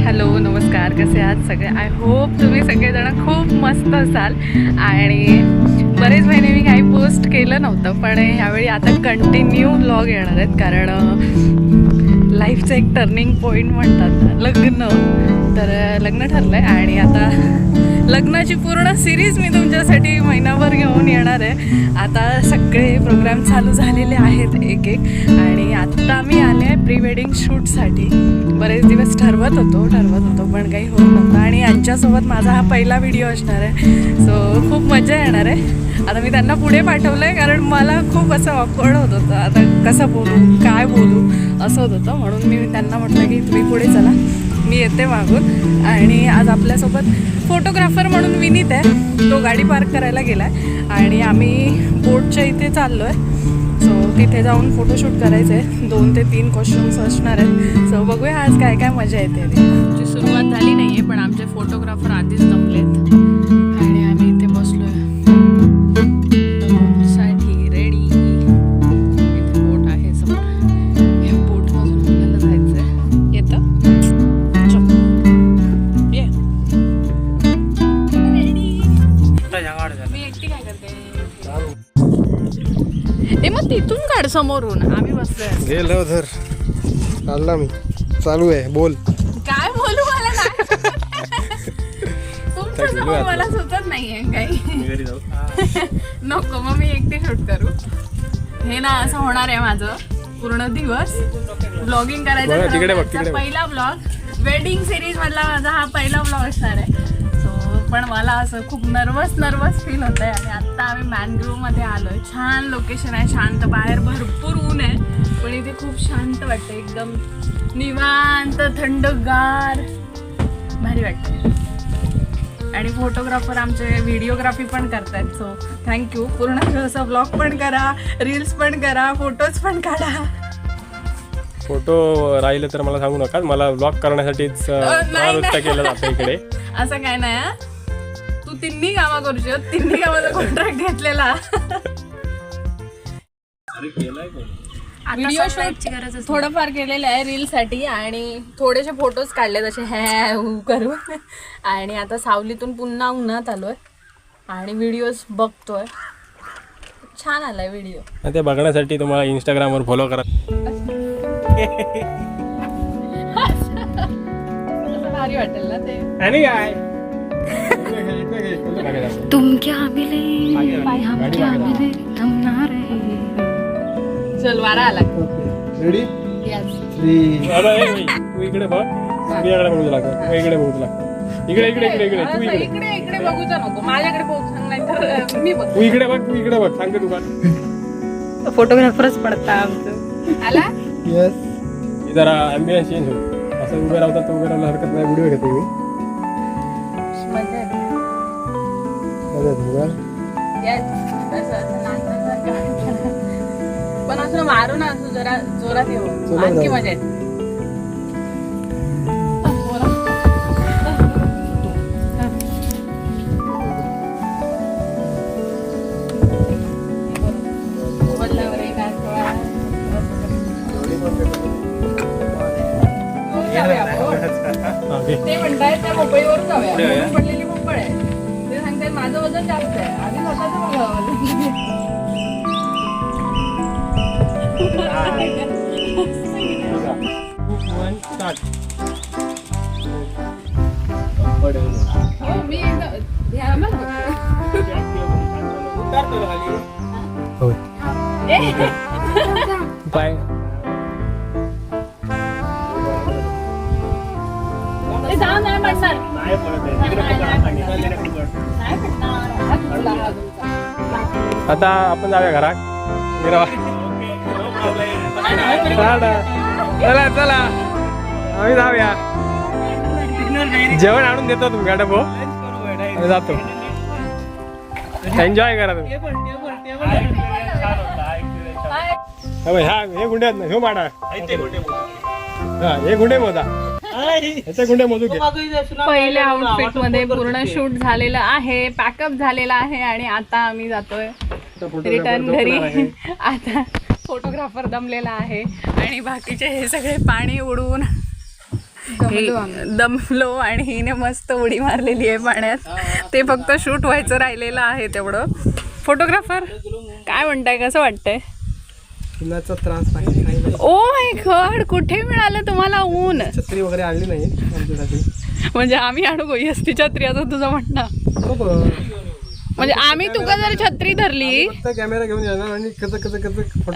Hello नमस्कार, कसे आहात सगळे? आय होप तुम्ही सगळेजण खूप मस्त असाल. आणि बरेच महिने मी काही पोस्ट केलं नव्हतं, पण ह्यावेळी आता कंटिन्यू व्लॉग येणार आहेत. कारण लाईफचं एक टर्निंग पॉईंट म्हणतात ना, लग्न. तर लग्न ठरलं आहे आणि आता लग्नाची पूर्ण सिरीज मी तुमच्यासाठी महिनाभर घेऊन येणार आहे. आता सगळे प्रोग्राम चालू झालेले आहेत एक एक. आणि आत्ता मी आले आहे प्री वेडिंग शूटसाठी. बरेच दिवस ठरवत होतो पण काही होत नव्हतं. आणि यांच्यासोबत माझा हा पहिला व्हिडिओ असणार आहे. सो खूप मजा येणार आहे. आता मी त्यांना पुढे पाठवलं आहे कारण मला खूप असं ऑकवर्ड होत होतं. आता कसं बोलू, काय बोलू असं होत होतं. म्हणून मी त्यांना म्हटलं की तुम्ही पुढे चला, मी येते मागून. आणि आज आपल्यासोबत फोटोग्राफर म्हणून विनीत आहे. तो गाडी पार्क करायला गेला आहे आणि आम्ही बोटच्या इथे चाललो आहे. सो तिथे जाऊन फोटोशूट करायचं आहे. 2 ते 3 कॉस्ट्युम्स असणार आहेत. सो बघूया आज काय काय मजा येते. आमची सुरुवात झाली नाही आहे, पण आमचे फोटोग्राफर आधीच जमलेत आणि आम्ही इथे बसलो आहे साठी रेडी. इथे बोट आहे समोर. या बोटमधून आपल्याला जायचं आहे. येतं मी एकटी काय करते. मग तिथून काढ समोरून. आम्ही बसलोय. गेलो धर चालला मी. चालू आहे. बोल काय बोलू, मला नाही तुमचं समोर मला सुचत नाहीये काही. नको, मग मी एकटी शूट करू. हे ना असं होणार आहे माझं पूर्ण दिवस ब्लॉगिंग करायचं. पहिला ब्लॉग वेडिंग सिरीज मधला माझा हा पहिला ब्लॉग असणार आहे. पण मला असं खूप नर्वस फील होत आहे. आणि आत्ता आम्ही मॅनग्रोव्ह मध्ये आलोय. छान लोकेशन आहे, शांत. बाहेर भरपूर ऊन आहे पण इथे खूप शांत वाटतं. एकदम निवांत, थंडगार, भारी वाटतं. आणि फोटोग्राफर आमचे व्हिडिओग्राफी पण करतात. So thank you. पूर्ण असं ब्लॉग पण करा, रील्स पण करा, फोटोज पण काढा. फोटो राहिले तर मला सांगू नका. मला ब्लॉग करण्यासाठीच केलं जातं इकडे. असं काय नाही. तू तिन्ही कामं करू शकत. तिन्ही कामाचा कॉन्ट्रॅक्ट घेतलेला. व्हिडिओ शूट थोडंफार केलेलं आहे रील साठी आणि थोडेसे फोटोज काढले तसे करून. आणि आता सावलीतून पुन्हा उन्हात आलोय आणि व्हिडिओज बघतोय. छान आलाय व्हिडिओ. ते बघण्यासाठी तुम्हाला इंस्टाग्रामवर फॉलो करा. भारी वाटेल ना ते. आणि काय तुम क्या मिले हम क्या मिले हम ना रहे. चल वारा आला. रेडी? यस. तू इकडे बघ. इकडे बघू लागत. इकडे बघू लागत. इकडे तू इकडे बघूचा नको. माझ्याकडे बघ सांग, नाही तर मी बघ. तू इकडे बघ सांगते तुला. फोटोग्राफरच पडता आमचं. आला यस. जरा ॲम्बियन्स चेंज हो. असं उभे राहतात तर उभे राहायला हरकत नाही. व्हिडिओ घेते मी. पण असं मारू ना, असं जरा जोरात येऊ. आणखी मजा येते. ते म्हणतायत त्या मुंबईवर जाऊया. पडलेली मुंबई आहे. ते सांगतायत माझं वजन जास्त आहे. आधी स्वतःच बघावं. मी आता आपण जाऊया घरात. चला आम्ही जाऊया. जेवण आणून देतो तुमच्याकडे भाऊ. आम्ही जातो. एन्जॉय करा तुम्ही. हे गुंडे आहेत ना. हे माडा. हे गुंडे मोजा. पहिले आउटफिट मध्ये पूर्ण शूट झालेलं आहे, पॅकअप झालेला आहे आणि आता आम्ही जातोय रिटर्न घरी. आता फोटोग्राफर दमलेला आहे आणि बाकीचे हे सगळे पाणी उडून दमलो आणि हिने मस्त उडी मारलेली आहे पाण्यात. ते फक्त शूट व्हायचं राहिलेलं आहे तेवढं. फोटोग्राफर काय म्हणताय, कसं वाटतंय? उन्हाचा त्रास नाही. ओ माय गॉड, कुठे मिळालं तुम्हाला ऊन? छत्री वगैरे आणली नाही आमच्यासाठी. म्हणजे आम्ही आणू गोई असती छत्री असं तुझं म्हणणं? म्हणजे आम्ही तुका जर छत्री धरली कॅमेरा घेऊन येणार आणि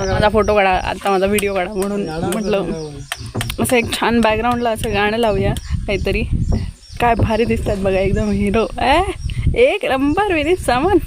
माझा फोटो काढा, आता माझा व्हिडिओ काढा म्हणून म्हटलं असं एक छान बॅकग्राऊंडला असं गाणं लावूया काहीतरी. काय भारी दिसतात बघा, एकदम हिरो. एक नंबर विनीत सामान.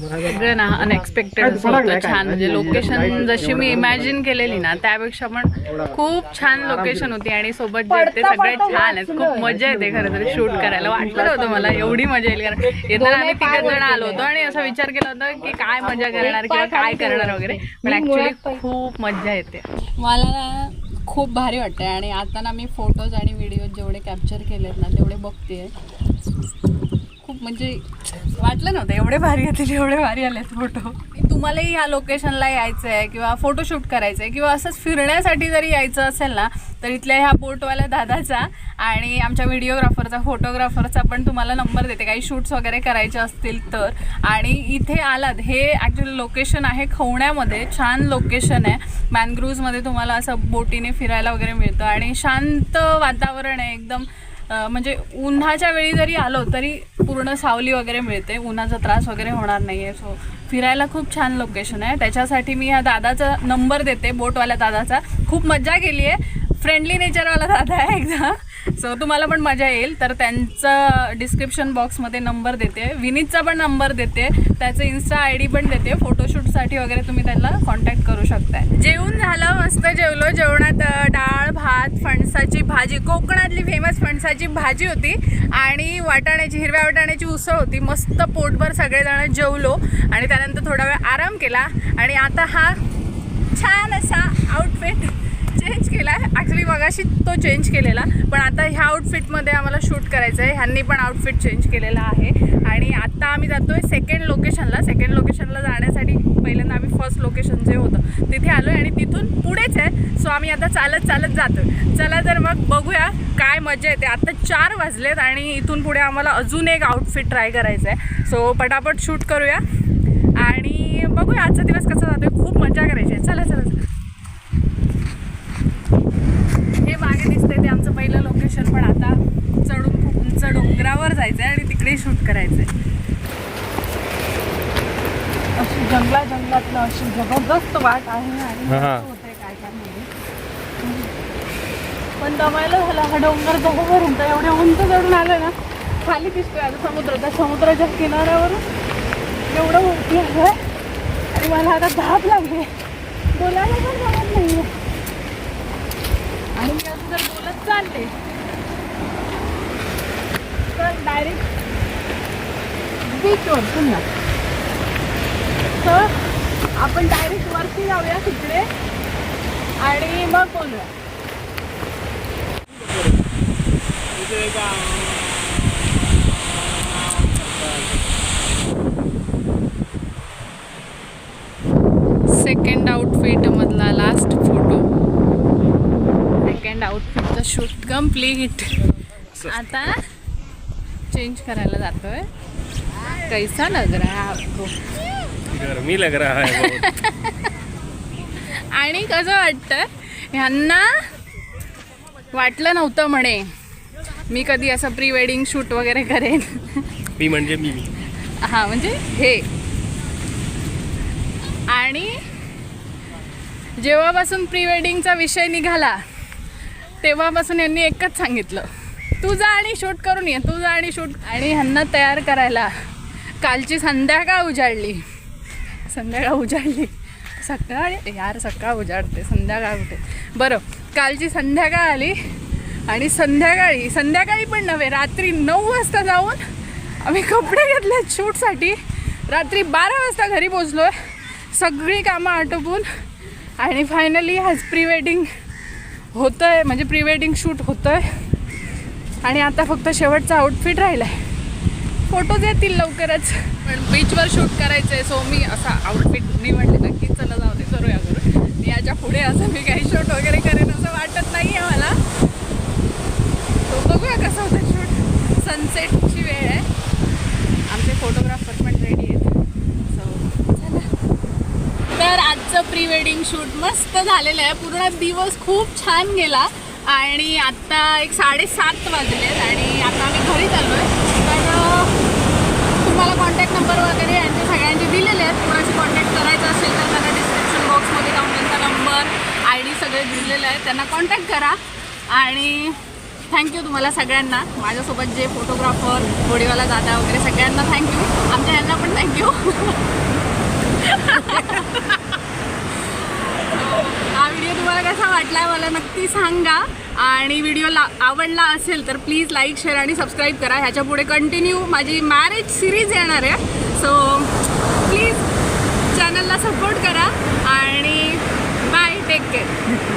सगळं ना अनएक्सपेक्टेड होतं छान. म्हणजे लोकेशन जशी मी इमॅजिन केलेली ना त्यापेक्षा पण खूप छान लोकेशन होती. आणि सोबत जे ते सगळे छान आहेत. खूप मजा येते खरं तर शूट करायला. वाटलं नव्हतं मला एवढी मजा येईल, कारण येताना आम्ही 3 जण आलो होतो आणि असा विचार केला होता की काय मजा करणार किंवा काय करणार वगैरे. पण ऍक्च्युली खूप मजा येते. मला ना खूप भारी वाटतंय. आणि आता ना मी फोटोज आणि व्हिडिओ जेवढे कॅप्चर केलेत ना तेवढे बघते. खूप म्हणजे वाटलं नव्हतं एवढे भारी येतील, एवढे भारी आलेत फोटो. तुम्हालाही ह्या लोकेशनला यायचं आहे किंवा फोटोशूट करायचं आहे किंवा असंच फिरण्यासाठी जरी यायचं असेल ना तर इथल्या ह्या बोटवाल्या दादाचा आणि आमच्या व्हिडिओग्राफरचा, फोटोग्राफरचा पण तुम्हाला नंबर देते काही शूट्स वगैरे करायचे असतील तर. आणि इथे आलात, हे ॲक्च्युली लोकेशन आहे खवण्यामध्ये. छान लोकेशन आहे. मॅनग्रुव्जमध्ये तुम्हाला असं बोटीने फिरायला वगैरे मिळतं आणि शांत वातावरण आहे एकदम. म्हणजे उन्हाच्या वेळी जरी आलो तरी पूर्ण सावली वगैरे मिळते, उन्हाचा त्रास वगैरे होणार नाही आहे. सो फिरायला खूप छान लोकेशन आहे. त्याच्यासाठी मी ह्या दादाचा नंबर देते, बोटवाल्या दादाचा. खूप मजा केली आहे, फ्रेंडली नेचरवाला दादा आहे एकदम. सो तुम्हाला पण मजा येईल. तर त्यांचा डिस्क्रिप्शन बॉक्समध्ये नंबर देते, विनीतचा पण नंबर देते, त्याचं इन्स्टा ID पण देते. फोटोशूटसाठी वगैरे तुम्ही त्यांना कॉन्टॅक्ट करू शकताय. जेवून झालं, मस्त जेवलो. जेवणात डाळ भात, फणसाची भाजी, कोकणातली फेमस फणसाची भाजी होती आणि वाटाण्याची, हिरव्या वाटाण्याची उसळ होती. मस्त पोटभर सगळेजण जेवलो आणि त्यानंतर थोडा वेळ आराम केला. आणि आता हा छान असा आउटफिट चेंज केला आहे. ॲक्च्युली मगाशी तो चेंज केलेला, पण आता ह्या आउटफिटमध्ये आम्हाला शूट करायचं आहे. ह्यांनी पण आउटफिट चेंज केलेला आहे. आणि आता आम्ही जातो आहे सेकंड लोकेशनला जाण्यासाठी पहिल्यांदा आम्ही फर्स्ट लोकेशन जे होतं तिथे आलो आहे आणि तिथून पुढेच आहे. सो आम्ही आता चालत जातो आहे. चला तर मग बघूया काय मजा येते. आता 4 वाजलेत आणि इथून पुढे आम्हाला अजून एक आउटफिट ट्राय करायचं आहे. सो पटापट शूट करूया आणि बघूया आजचा दिवस कसा जातो आहे. खूप मजा करायची आहे. चला. हे मागे दिसतंय ते आमचं पहिलं लोकेशन, पण आता चढून खूप उंच डोंगरावर जायचं आहे आणि तिकडे शूट करायचं आहे. अशी जंगलातलं अशी जबरदस्त वाट आहे आणि होतंय काय नाही. पण दमायला झाला. हा डोंगर जवळवरून तर एवढ्या उंच चढून आलं ना, खाली दिसतोय आता समुद्र. त्या समुद्राच्या किनाऱ्यावरून एवढं वरती आहे आणि मला आता धाप लागली. बोलायला पण जमत नाही आणि मी असं जर बोलत चालले तर डायरेक्ट बीचवर पुन्हा. तर आपण डायरेक्ट वरती जाऊया तिकडे आणि मग बोलूया. सेकंड आउटफिट मधला लास्ट फोटो. सेकंड आउटफिटचं शूट कम्प्लीट. आता चेंज करायला जातोय. कैसा लग रहा है आपको? गरमी लग रहा है. आणि कसं वाटतं, ह्यांना वाटलं नव्हतं म्हणे मी कधी असं प्री वेडिंग शूट वगैरे करेन. मी म्हणजे मी. हां म्हणजे हे. आणि जेव्हापासून प्री वेडिंगचा विषय निघाला तेव्हापासून यांनी एकच सांगितलं, तू जा आणि शूट करून ये, तू जा आणि शूट. आणि ह्यांना तयार करायला कालची संध्याकाळ उजाडली. सकाळी यार सकाळ उजाडते, संध्याकाळ कुठे. बरं, कालची संध्याकाळ आली आणि संध्याकाळी पण नव्हे, रात्री 9 वाजता जाऊन आम्ही कपडे घेतले शूटसाठी. रात्री 12 वाजता घरी पोचलो आहे, सगळी कामं आटोपून. आणि फायनली आज प्री वेडिंग होतं आहे, म्हणजे प्री वेडिंग शूट होतं आहे. आणि आता फक्त शेवटचा आउटफिट राहिला आहे. फोटोज येतील लवकरच. पण बीचवर शूट करायचं आहे, सो मी असा आउटफिट निवडले. नक्की चला जाऊ दे, करूया. याच्या पुढे असं मी काही शूट वगैरे करेन असं वाटत नाही आहे मला. फोटोग्राफर पण रेडी आहेत. सो चला. तर आजचं प्री वेडिंग शूट मस्त झालेलं आहे. पूर्ण दिवस खूप छान गेला आणि आत्ता एक 7:30 वाजलेत आणि आता आम्ही घरी चाललो आहे. तर तुम्हाला कॉन्टॅक्ट नंबर वगैरे यांचे सगळ्यांचे दिलेले आहेत. कोणाशी कॉन्टॅक्ट करायचं असेल तर त्यांना डिस्क्रिप्शन बॉक्समध्ये जाऊन त्यांचा नंबर ID सगळे दिलेले आहेत, त्यांना कॉन्टॅक्ट करा. आणि थँक्यू तुम्हाला सगळ्यांना, माझ्यासोबत जे फोटोग्राफर घोडीवाला दादा वगैरे सगळ्यांना थँक्यू. आमच्या यांना पण थँक्यू. हा व्हिडिओ तुम्हाला कसा वाटला आहे मला नक्की सांगा. आणि व्हिडिओ आवडला असेल तर प्लीज लाईक, शेअर आणि सबस्क्राईब करा. ह्याच्या पुढे कंटिन्यू माझी मॅरेज सिरीज येणार आहे. सो प्लीज चॅनलला सपोर्ट करा आणि बाय, टेक केअर.